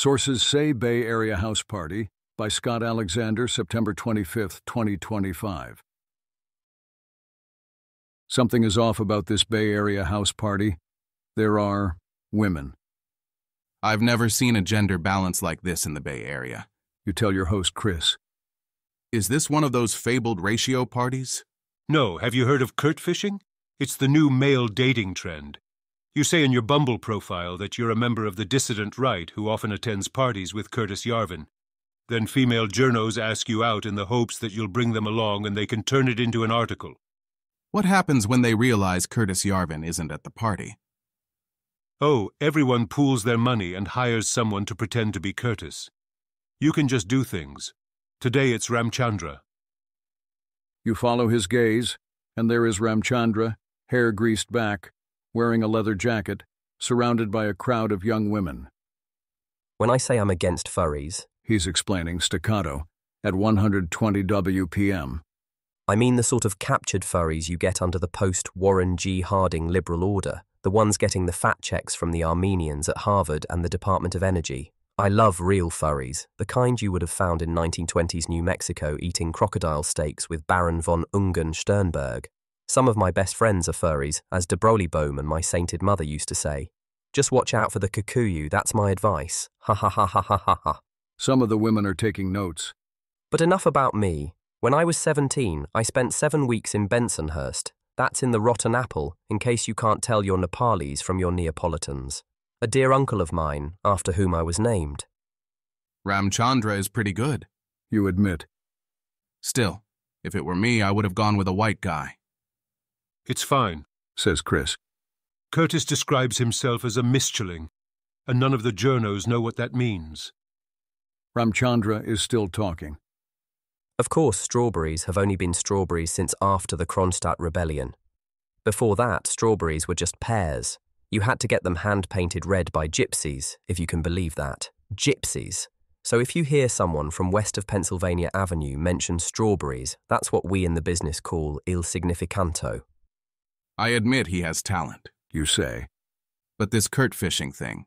Sources say Bay Area House Party by Scott Alexander, September 25, 2025. Something is off about this Bay Area house party. There are women. I've never seen a gender balance like this in the Bay Area. You tell your host, Chris. Is this one of those fabled ratio parties? No, have you heard of Kurt fishing? It's the new male dating trend. You say in your Bumble profile that you're a member of the dissident right who often attends parties with Curtis Yarvin. Then female journos ask you out in the hopes that you'll bring them along and they can turn it into an article. What happens when they realize Curtis Yarvin isn't at the party? Oh, everyone pools their money and hires someone to pretend to be Curtis. You can just do things. Today it's Ramchandra. You follow his gaze, and there is Ramchandra, hair greased back, wearing a leather jacket, surrounded by a crowd of young women. When I say I'm against furries, He's explaining staccato, at 120 WPM. I mean the sort of captured furries you get under the post-Warren G. Harding liberal order, the ones getting the fat checks from the Armenians at Harvard and the Department of Energy. I love real furries, the kind you would have found in 1920s New Mexico eating crocodile steaks with Baron von Ungen Sternberg. Some of my best friends are furries, as de Brogleboom and my sainted mother used to say. Just watch out for the kikuyu, that's my advice. Ha ha ha ha ha ha ha. Some of the women are taking notes. But enough about me. When I was 17, I spent 7 weeks in Bensonhurst. That's in the Rotten Apple, in case you can't tell your Nepalis from your Neapolitans. A dear uncle of mine, after whom I was named. Ramchandra is pretty good. You admit. Still, if it were me, I would have gone with a white guy. It's fine, Says Chris. Curtis describes himself as a mischeling, and none of the journos know what that means. Ramchandra is still talking. Of course, strawberries have only been strawberries since after the Kronstadt Rebellion. Before that, strawberries were just pears. You had to get them hand-painted red by gypsies, if you can believe that. Gypsies. So if you hear someone from west of Pennsylvania Avenue mention strawberries, that's what we in the business call il significanto. I admit he has talent, You say. but this Kurt fishing thing.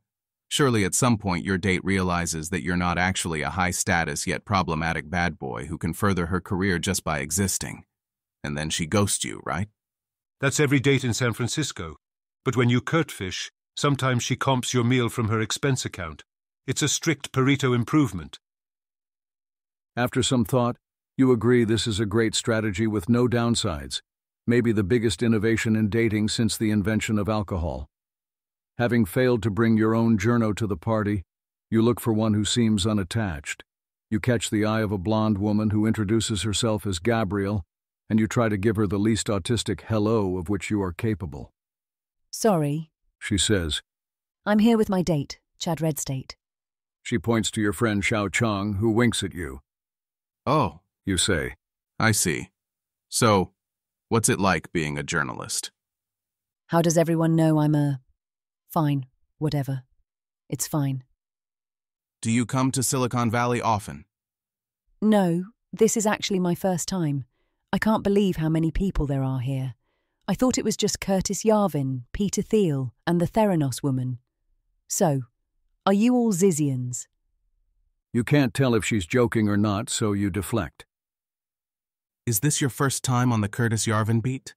Surely at some point your date realizes that you're not actually a high-status yet problematic bad boy who can further her career just by existing. And then she ghosts you, right? That's every date in San Francisco. But when you Kurtfish, sometimes she comps your meal from her expense account. It's a strict Pareto improvement. After some thought, you agree this is a great strategy with no downsides, maybe the biggest innovation in dating since the invention of alcohol. Having failed to bring your own journo to the party, you look for one who seems unattached. You catch the eye of a blonde woman who introduces herself as Gabrielle, and you try to give her the least autistic hello of which you are capable. Sorry, She says. I'm here with my date, Chad Redstate. She points to your friend Xiao Chong, who winks at you. Oh, You say. I see. So, what's it like being a journalist? How does everyone know I'm Fine, whatever. It's fine. Do you come to Silicon Valley often? No, this is actually my first time. I can't believe how many people there are here. I thought it was just Curtis Yarvin, Peter Thiel, and the Theranos woman. So, are you all Zizians? You can't tell if she's joking or not, so you deflect. Is this your first time on the Curtis Yarvin beat?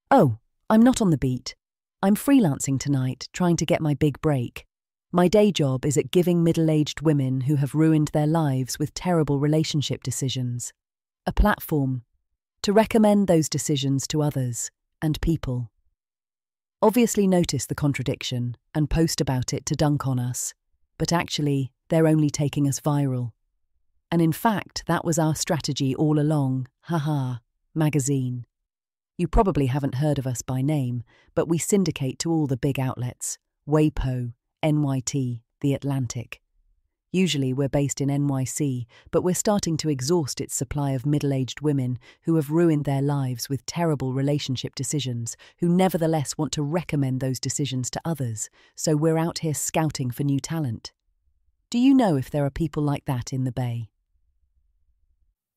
Oh, I'm not on the beat. I'm freelancing tonight, trying to get my big break. My day job is at giving middle-aged women who have ruined their lives with terrible relationship decisions a platform to recommend those decisions to others and people. Obviously notice the contradiction and post about it to dunk on us, but actually they're only taking us viral. And in fact, that was our strategy all along, haha, magazine. You probably haven't heard of us by name, but we syndicate to all the big outlets, WAPO, NYT, The Atlantic. Usually we're based in NYC, but we're starting to exhaust its supply of middle-aged women who have ruined their lives with terrible relationship decisions, who nevertheless want to recommend those decisions to others, so we're out here scouting for new talent. Do you know if there are people like that in the Bay?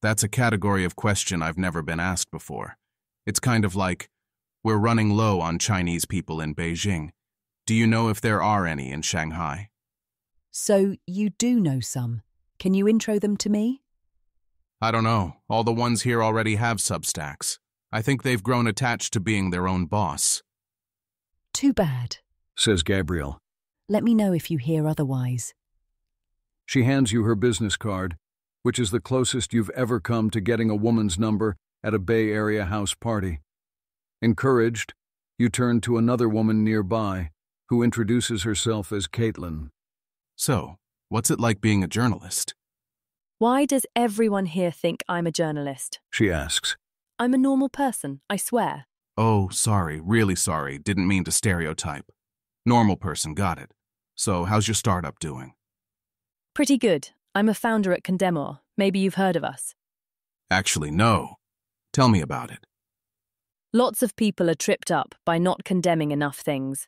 That's a category of question I've never been asked before. It's kind of like, we're running low on Chinese people in Beijing. Do you know if there are any in Shanghai? So you do know some. Can you intro them to me? I don't know. All the ones here already have Substacks. I think they've grown attached to being their own boss. Too bad, says Gabrielle. Let me know if you hear otherwise. She hands you her business card, which is the closest you've ever come to getting a woman's number at a Bay Area house party. Encouraged, you turn to another woman nearby, who introduces herself as Caitlin. So, what's it like being a journalist? Why does everyone here think I'm a journalist? She asks. I'm a normal person, I swear. Oh, sorry, really sorry, didn't mean to stereotype. Normal person, got it. So, how's your startup doing? Pretty good. I'm a founder at Condemor. Maybe you've heard of us. Actually, no. Tell me about it. Lots of people are tripped up by not condemning enough things.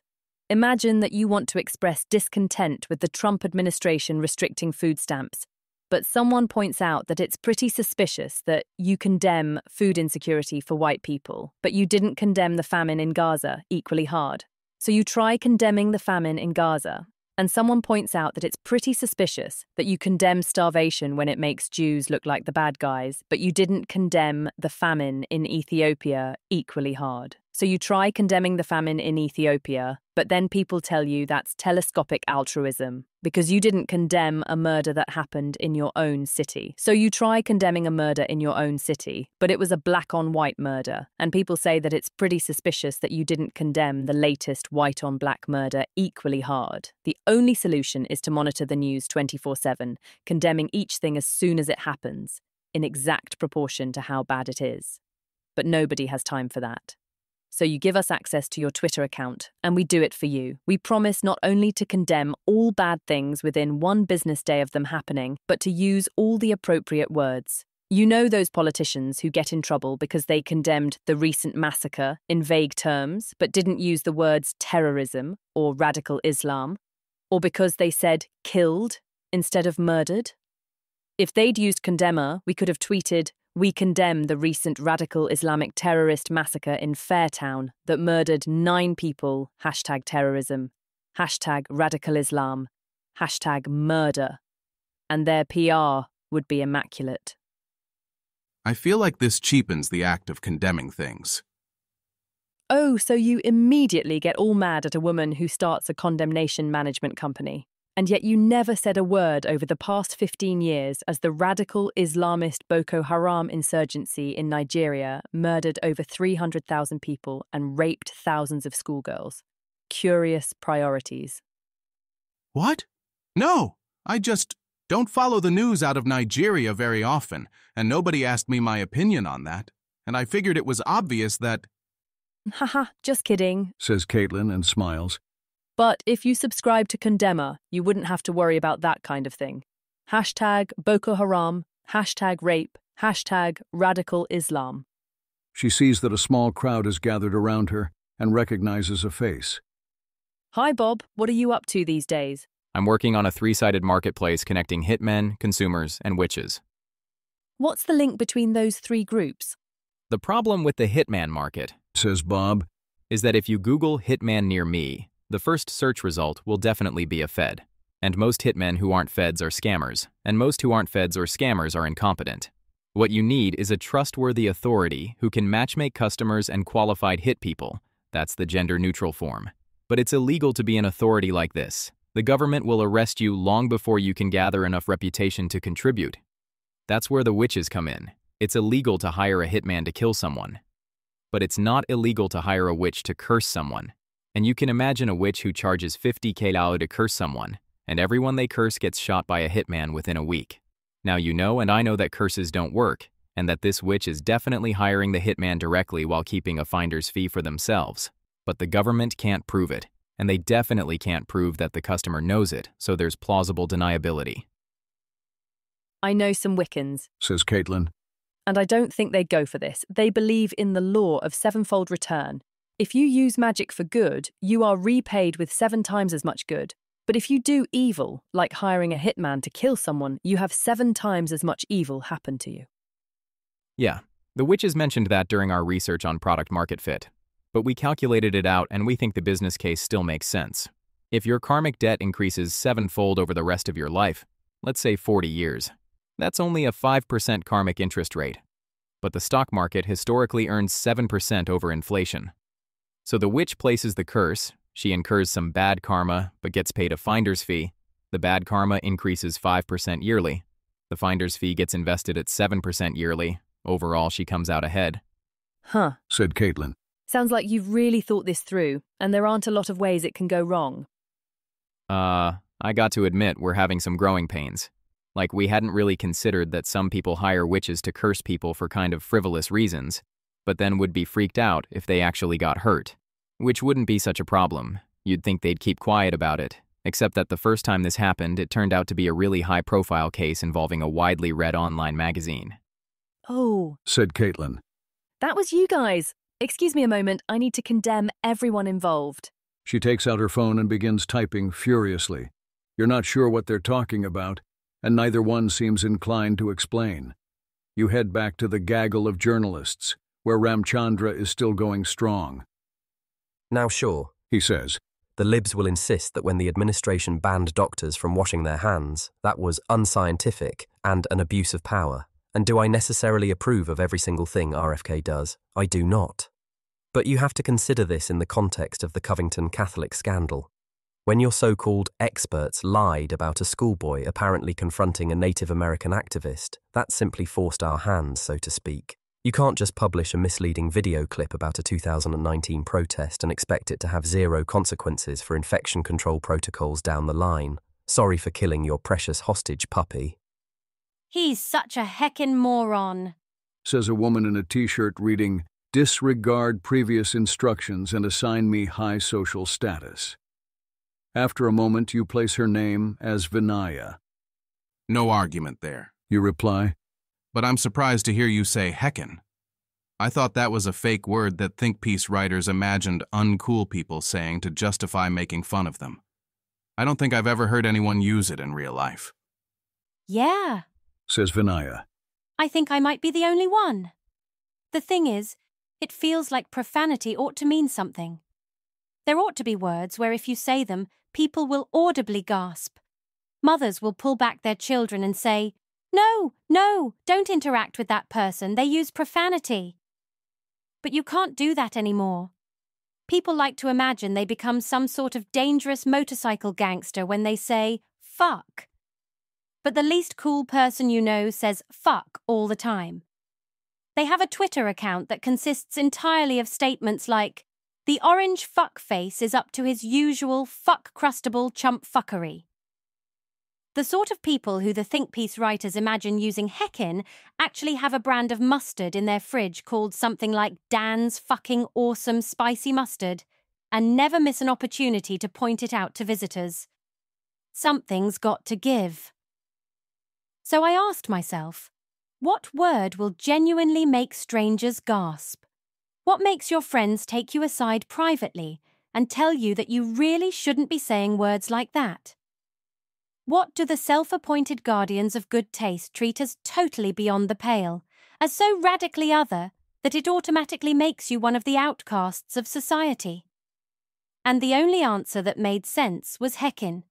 Imagine that you want to express discontent with the Trump administration restricting food stamps, but someone points out that it's pretty suspicious that you condemn food insecurity for white people, but you didn't condemn the famine in Gaza equally hard. So you try condemning the famine in Gaza, and someone points out that it's pretty suspicious that you condemn starvation when it makes Jews look like the bad guys, but you didn't condemn the famine in Ethiopia equally hard. So you try condemning the famine in Ethiopia, but then people tell you that's telescopic altruism, because you didn't condemn a murder that happened in your own city. So you try condemning a murder in your own city, but it was a black-on-white murder, and people say that it's pretty suspicious that you didn't condemn the latest white-on-black murder equally hard. The only solution is to monitor the news 24/7, condemning each thing as soon as it happens, in exact proportion to how bad it is. But nobody has time for that. So you give us access to your Twitter account, and we do it for you. We promise not only to condemn all bad things within one business day of them happening, but to use all the appropriate words. You know those politicians who get in trouble because they condemned the recent massacre in vague terms, but didn't use the words terrorism or radical Islam, or because they said killed instead of murdered? If they'd used condemner, we could have tweeted, "We condemn the recent radical Islamic terrorist massacre in Fairtown that murdered 9 people, #terrorism, #radical Islam, #murder." And their PR would be immaculate. I feel like this cheapens the act of condemning things. Oh, so you immediately get all mad at a woman who starts a condemnation management company. And yet you never said a word over the past 15 years as the radical Islamist Boko Haram insurgency in Nigeria murdered over 300,000 people and raped thousands of schoolgirls. Curious priorities. What? No, I just don't follow the news out of Nigeria very often, and nobody asked me my opinion on that. And I figured it was obvious that... Haha, just kidding, says Caitlin and smiles. But if you subscribe to Condemner, you wouldn't have to worry about that kind of thing. #Boko Haram, #rape, #radical Islam. She sees that a small crowd is gathered around her and recognizes a face. Hi, Bob. What are you up to these days? I'm working on a 3-sided marketplace connecting hitmen, consumers, and witches. What's the link between those 3 groups? The problem with the hitman market, says Bob, is that if you Google hitman near me, the first search result will definitely be a Fed. And most hitmen who aren't Feds are scammers, and most who aren't Feds or scammers are incompetent. What you need is a trustworthy authority who can matchmake customers and qualified hit people. That's the gender-neutral form. But it's illegal to be an authority like this. The government will arrest you long before you can gather enough reputation to contribute. That's where the witches come in. It's illegal to hire a hitman to kill someone. But it's not illegal to hire a witch to curse someone. And you can imagine a witch who charges $50,000 to curse someone, and everyone they curse gets shot by a hitman within a week. Now you know and I know that curses don't work, and that this witch is definitely hiring the hitman directly while keeping a finder's fee for themselves. But the government can't prove it, and they definitely can't prove that the customer knows it, so there's plausible deniability. I know some Wiccans, says Caitlin. And I don't think they go for this. They believe in the law of 7-fold return. If you use magic for good, you are repaid with 7 times as much good. But if you do evil, like hiring a hitman to kill someone, you have 7 times as much evil happen to you. Yeah, the witches mentioned that during our research on product market fit. But we calculated it out and we think the business case still makes sense. If your karmic debt increases sevenfold over the rest of your life, let's say 40 years, that's only a 5% karmic interest rate. But the stock market historically earns 7% over inflation. So the witch places the curse, she incurs some bad karma but gets paid a finder's fee. The bad karma increases 5% yearly. The finder's fee gets invested at 7% yearly. Overall, she comes out ahead. Huh. said Caitlin. Sounds like you've really thought this through, and there aren't a lot of ways it can go wrong. I got to admit we're having some growing pains. Like we hadn't really considered that some people hire witches to curse people for kind of frivolous reasons, but then would be freaked out if they actually got hurt. Which wouldn't be such a problem. You'd think they'd keep quiet about it. Except that the first time this happened, it turned out to be a really high-profile case involving a widely read online magazine. Oh, said Caitlin. that was you guys. Excuse me a moment, I need to condemn everyone involved. She takes out her phone and begins typing furiously. You're not sure what they're talking about, and neither one seems inclined to explain. You head back to the gaggle of journalists, where Ramchandra is still going strong. Now sure, He says, the libs will insist that when the administration banned doctors from washing their hands, that was unscientific and an abuse of power. And do I necessarily approve of every single thing RFK does? I do not. But you have to consider this in the context of the Covington Catholic scandal. When your so-called experts lied about a schoolboy apparently confronting a Native American activist, that simply forced our hands, so to speak. You can't just publish a misleading video clip about a 2019 protest and expect it to have zero consequences for infection control protocols down the line. Sorry for killing your precious hostage puppy. He's such a heckin' moron, says a woman in a t-shirt reading, Disregard previous instructions and assign me high social status. After a moment, you place her name as Vinaya. No argument there. You reply, But I'm surprised to hear you say heckin'. I thought that was a fake word that think piece writers imagined uncool people saying to justify making fun of them. I don't think I've ever heard anyone use it in real life. Yeah, says Vinaya. I think I might be the only one. The thing is, it feels like profanity ought to mean something. There ought to be words where if you say them, people will audibly gasp. Mothers will pull back their children and say, No, don't interact with that person, they use profanity. But you can't do that anymore. People like to imagine they become some sort of dangerous motorcycle gangster when they say, fuck. But the least cool person you know says fuck all the time. They have a Twitter account that consists entirely of statements like, the orange fuck face is up to his usual fuck-crustable chump fuckery. The sort of people who the think piece writers imagine using heckin' actually have a brand of mustard in their fridge called something like Dan's fucking awesome spicy mustard and never miss an opportunity to point it out to visitors. Something's got to give. So I asked myself, what word will genuinely make strangers gasp? What makes your friends take you aside privately and tell you that you really shouldn't be saying words like that? What do the self-appointed guardians of good taste treat as totally beyond the pale, as so radically other that it automatically makes you one of the outcasts of society? And the only answer that made sense was heckin',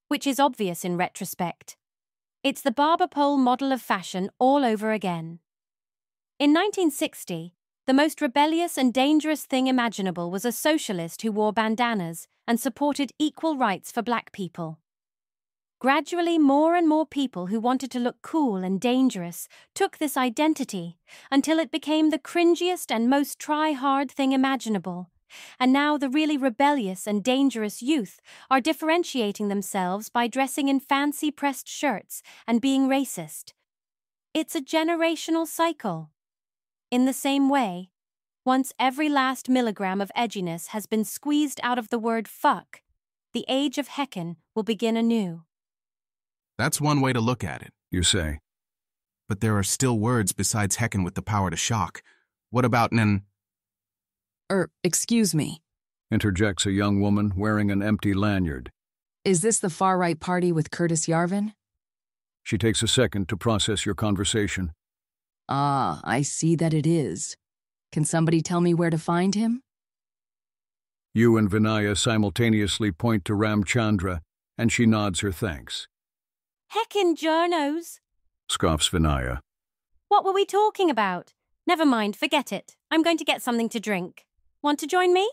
which is obvious in retrospect. It's the barber pole model of fashion all over again. In 1960, the most rebellious and dangerous thing imaginable was a socialist who wore bandanas and supported equal rights for black people. Gradually, more and more people who wanted to look cool and dangerous took this identity until it became the cringiest and most try-hard thing imaginable. And now the really rebellious and dangerous youth are differentiating themselves by dressing in fancy pressed shirts and being racist. It's a generational cycle. In the same way, once every last milligram of edginess has been squeezed out of the word fuck, the age of heckin' will begin anew. That's one way to look at it. You say. But there are still words besides heckin' with the power to shock. What about Excuse me. Interjects a young woman wearing an empty lanyard. Is this the far-right party with Curtis Yarvin? She takes a second to process your conversation. Ah, I see that it is. Can somebody tell me where to find him? You and Vinaya simultaneously point to Ramchandra, and she nods her thanks. Heckin' journos! Scoffs Vinaya. What were we talking about? Never mind, forget it. I'm going to get something to drink. Want to join me?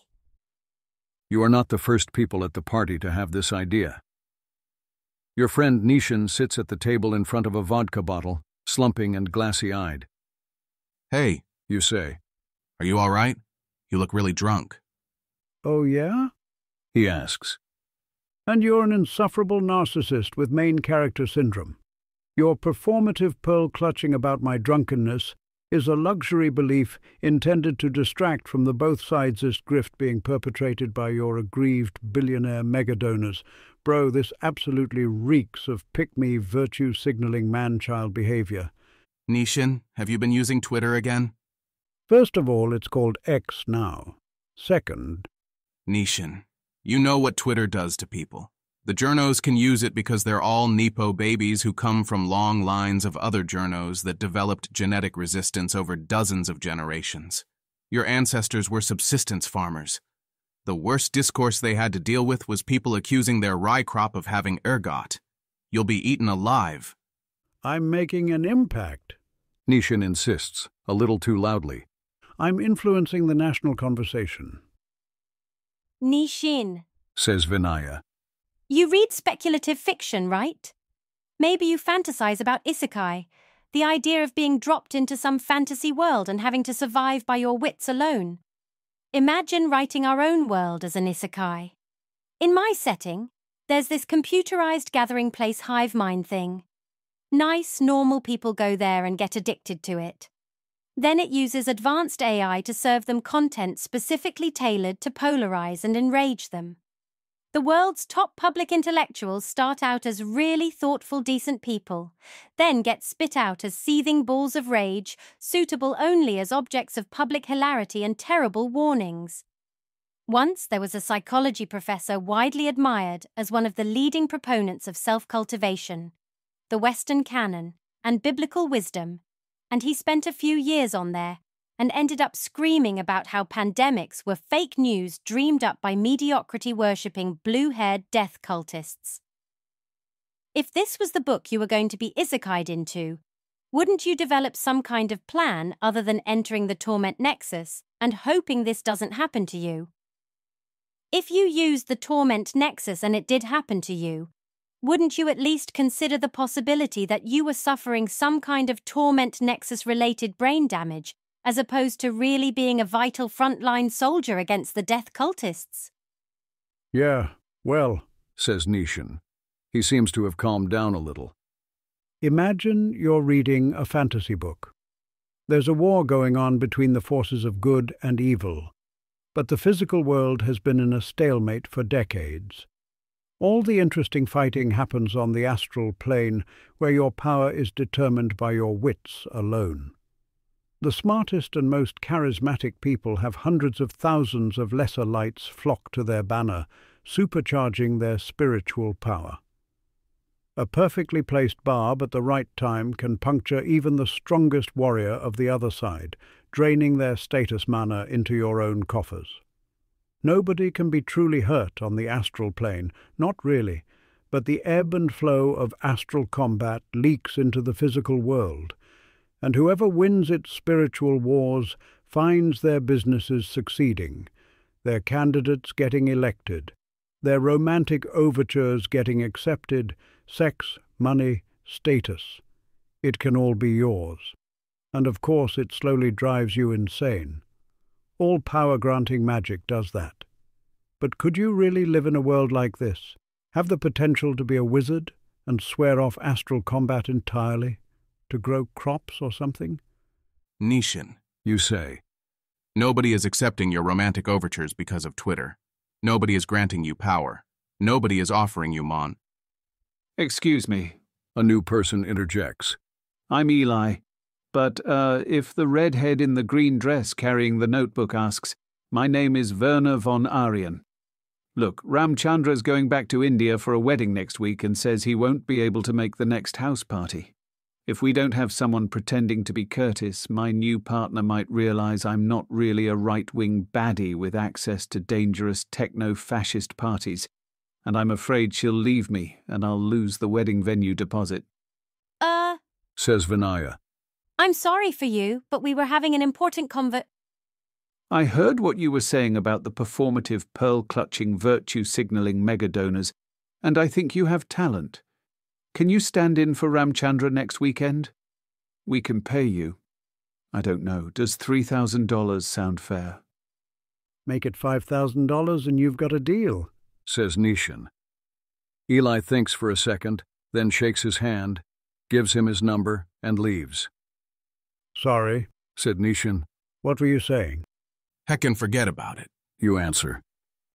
You are not the first people at the party to have this idea. Your friend Nishan sits at the table in front of a vodka bottle, slumping and glassy-eyed. Hey, You say. are you all right? You look really drunk. Oh, yeah? He asks. And you're an insufferable narcissist with main character syndrome. Your performative pearl-clutching about my drunkenness is a luxury belief intended to distract from the both-sidesist grift being perpetrated by your aggrieved billionaire megadonors. Bro, this absolutely reeks of pick-me, virtue-signaling man-child behavior. Nishan, have you been using Twitter again? First of all, it's called X now. Second, Nishan, you know what Twitter does to people. The journos can use it because they're all Nepo babies who come from long lines of other journos that developed genetic resistance over dozens of generations. Your ancestors were subsistence farmers. The worst discourse they had to deal with was people accusing their rye crop of having ergot. You'll be eaten alive. I'm making an impact. Nishan insists, a little too loudly. I'm influencing the national conversation. Nishin. Says Vinaya. You read speculative fiction, right? Maybe you fantasize about isekai, the idea of being dropped into some fantasy world and having to survive by your wits alone. Imagine writing our own world as an isekai. In my setting, there's this computerized gathering place hive mind thing. Nice, normal people go there and get addicted to it. Then it uses advanced AI to serve them content specifically tailored to polarize and enrage them. The world's top public intellectuals start out as really thoughtful, decent people, then get spit out as seething balls of rage, suitable only as objects of public hilarity and terrible warnings. Once there was a psychology professor widely admired as one of the leading proponents of self-cultivation, the Western canon, and biblical wisdom, and he spent a few years on there and ended up screaming about how pandemics were fake news dreamed up by mediocrity-worshipping blue-haired death cultists. If this was the book you were going to be isekai'd into, wouldn't you develop some kind of plan other than entering the Torment Nexus and hoping this doesn't happen to you? If you used the Torment Nexus and it did happen to you, wouldn't you at least consider the possibility that you were suffering some kind of Torment Nexus-related brain damage as opposed to really being a vital frontline soldier against the death cultists? Yeah, well, Says Nishan. He seems to have calmed down a little. imagine you're reading a fantasy book. There's a war going on between the forces of good and evil, but the physical world has been in a stalemate for decades. All the interesting fighting happens on the astral plane, where your power is determined by your wits alone. The smartest and most charismatic people have hundreds of thousands of lesser lights flock to their banner, supercharging their spiritual power. A perfectly placed barb at the right time can puncture even the strongest warrior of the other side, draining their status mana into your own coffers. Nobody can be truly hurt on the astral plane, not really, but the ebb and flow of astral combat leaks into the physical world, and whoever wins its spiritual wars finds their businesses succeeding, their candidates getting elected, their romantic overtures getting accepted, sex, money, status. It can all be yours. And of course it slowly drives you insane. All power-granting magic does that. But could you really live in a world like this, have the potential to be a wizard and swear off astral combat entirely? To grow crops or something? Nishan, You say. nobody is accepting your romantic overtures because of Twitter. Nobody is granting you power. Nobody is offering you mon. Excuse me, A new person interjects. I'm Eli. But, if the redhead in the green dress carrying the notebook asks, my name is Werner von Aryan. Look, Ramchandra's going back to India for a wedding next week and says he won't be able to make the next house party. If we don't have someone pretending to be Curtis, my new partner might realize I'm not really a right-wing baddie with access to dangerous techno-fascist parties, and I'm afraid she'll leave me and I'll lose the wedding venue deposit. Says Vinaya. I'm sorry for you, but we were having an important I heard what you were saying about the performative, pearl-clutching, virtue-signalling mega-donors, and I think you have talent. Can you stand in for Ramchandra next weekend? We can pay you. I don't know, does $3,000 sound fair? Make it $5,000 and you've got a deal, says Nishan. Eli thinks for a second, then shakes his hand, gives him his number, and leaves. Sorry, said Nishan. What were you saying? Heckin' forget about it, you answer.